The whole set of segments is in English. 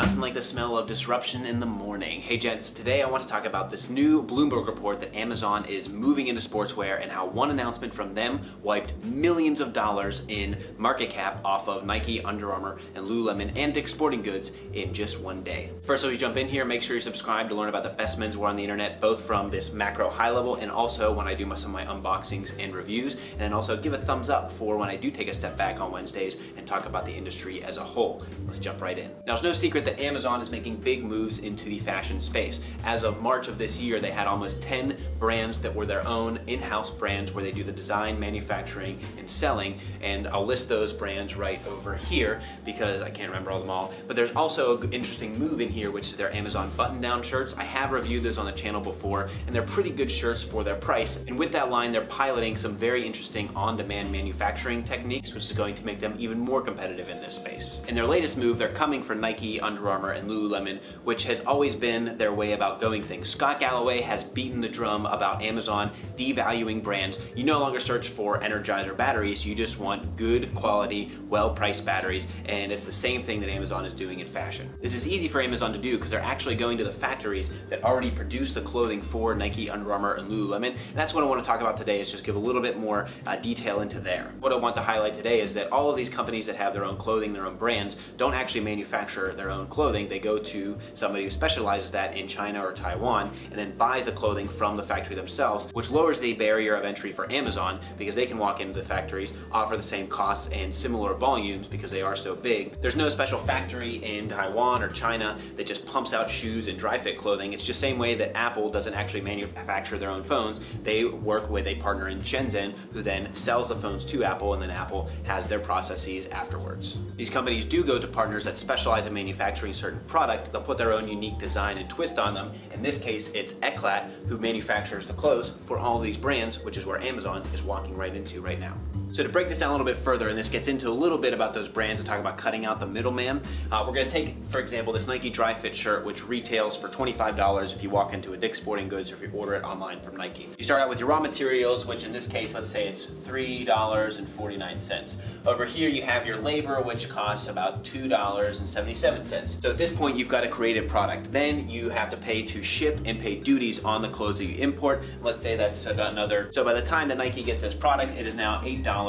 Nothing like the smell of disruption in the morning. Hey gents, today I want to talk about this new Bloomberg report that Amazon is moving into sportswear and how one announcement from them wiped millions of dollars in market cap off of Nike, Under Armour, and Lululemon and Dick's Sporting Goods in just one day. First, as we jump in here, make sure you subscribe to learn about the best menswear on the internet, both from this macro high level and also when I do some of my unboxings and reviews. And then also give a thumbs up for when I do take a step back on Wednesdays and talk about the industry as a whole. Let's jump right in. Now, it's no secret that Amazon is making big moves into the fashion space. As of March of this year, they had almost 10 brands that were their own in-house brands where they do the design, manufacturing, and selling. And I'll list those brands right over here because I can't remember all them all. But there's also an interesting move in here, which is their Amazon button-down shirts. I have reviewed those on the channel before, and they're pretty good shirts for their price. And with that line, they're piloting some very interesting on-demand manufacturing techniques, which is going to make them even more competitive in this space. In their latest move, they're coming for Nike, Under Armour, and Lululemon, which has always been their way about going things. Scott Galloway has beaten the drum about Amazon devaluing brands. You no longer search for Energizer batteries, you just want good quality, well-priced batteries, and it's the same thing that Amazon is doing in fashion. This is easy for Amazon to do because they're actually going to the factories that already produce the clothing for Nike, Under Armour, and Lululemon, and that's what I want to talk about today, is just give a little bit more detail into there. What I want to highlight today is that all of these companies that have their own clothing, their own brands, don't actually manufacture their own clothing. They go to somebody who specializes that in China or Taiwan and then buys the clothing from the factory themselves, which lowers the barrier of entry for Amazon because they can walk into the factories, offer the same costs and similar volumes because they are so big. There's no special factory in Taiwan or China that just pumps out shoes and dry fit clothing. It's just the same way that Apple doesn't actually manufacture their own phones. They work with a partner in Shenzhen who then sells the phones to Apple, and then Apple has their processes afterwards. These companies do go to partners that specialize in manufacturing certain product. They'll put their own unique design and twist on them. In this case, it's Eclat who manufactures the clothes for all of these brands, which is where Amazon is walking right into right now. So to break this down a little bit further, and this gets into a little bit about those brands and talk about cutting out the middleman, we're going to take, for example, this Nike dry fit shirt, which retails for $25 if you walk into a Dick's Sporting Goods or if you order it online from Nike. You start out with your raw materials, which in this case, let's say it's $3.49. Over here, you have your labor, which costs about $2.77. So at this point, you've got a created product. Then you have to pay to ship and pay duties on the clothes that you import. Let's say that's another. So by the time that Nike gets this product, it is now $8.41.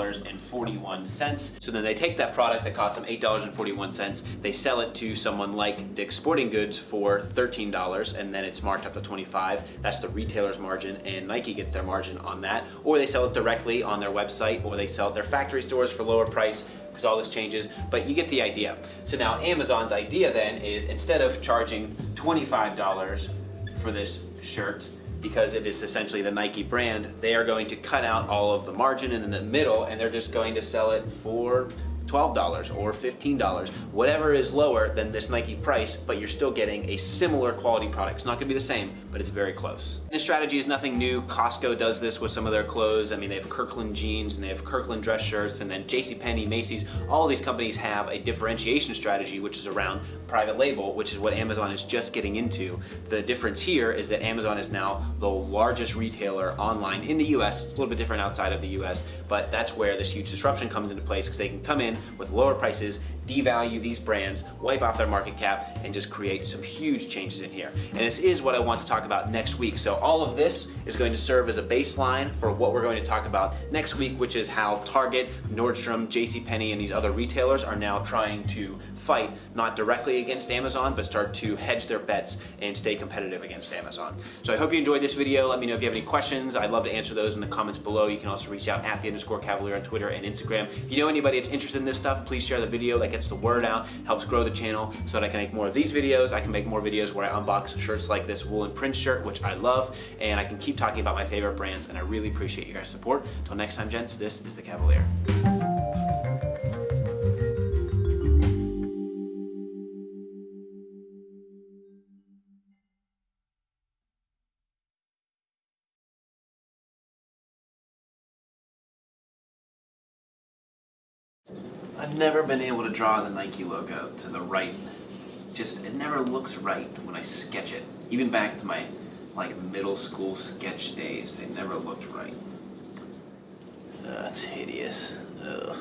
So then they take that product that costs them $8.41, they sell it to someone like Dick's Sporting Goods for $13, and then it's marked up to $25. That's the retailer's margin, and Nike gets their margin on that. Or they sell it directly on their website, or they sell it at their factory stores for lower price, because all this changes, but you get the idea. So now Amazon's idea then is, instead of charging $25 for this shirt, because it is essentially the Nike brand, they are going to cut out all of the margin in the middle, and they're just going to sell it for $12 or $15, whatever is lower than this Nike price, but you're still getting a similar quality product. It's not gonna be the same, but it's very close. This strategy is nothing new. Costco does this with some of their clothes. I mean, they have Kirkland jeans and they have Kirkland dress shirts, and then JCPenney, Macy's, all of these companies have a differentiation strategy, which is around private label, which is what Amazon is just getting into. The difference here is that Amazon is now the largest retailer online in the US. It's a little bit different outside of the US, but that's where this huge disruption comes into place, because they can come in with lower prices, devalue these brands, wipe off their market cap, and just create some huge changes in here. And this is what I want to talk about next week. So all of this is going to serve as a baseline for what we're going to talk about next week, which is how Target, Nordstrom, JCPenney, and these other retailers are now trying to fight, not directly against Amazon, but start to hedge their bets and stay competitive against Amazon. So I hope you enjoyed this video. Let me know if you have any questions. I'd love to answer those in the comments below. You can also reach out at @_Kavalier on Twitter and Instagram. If you know anybody that's interested in this stuff, please share the video. That gets the word out, helps grow the channel so that I can make more of these videos. I can make more videos where I unbox shirts like this woolen print shirt, which I love, and I can keep talking about my favorite brands, and I really appreciate you guys' support. Until next time, gents, this is the Kavalier. I've never been able to draw the Nike logo to the right. It never looks right when I sketch it. Even back to my middle school sketch days, they never looked right. That's hideous. Ugh.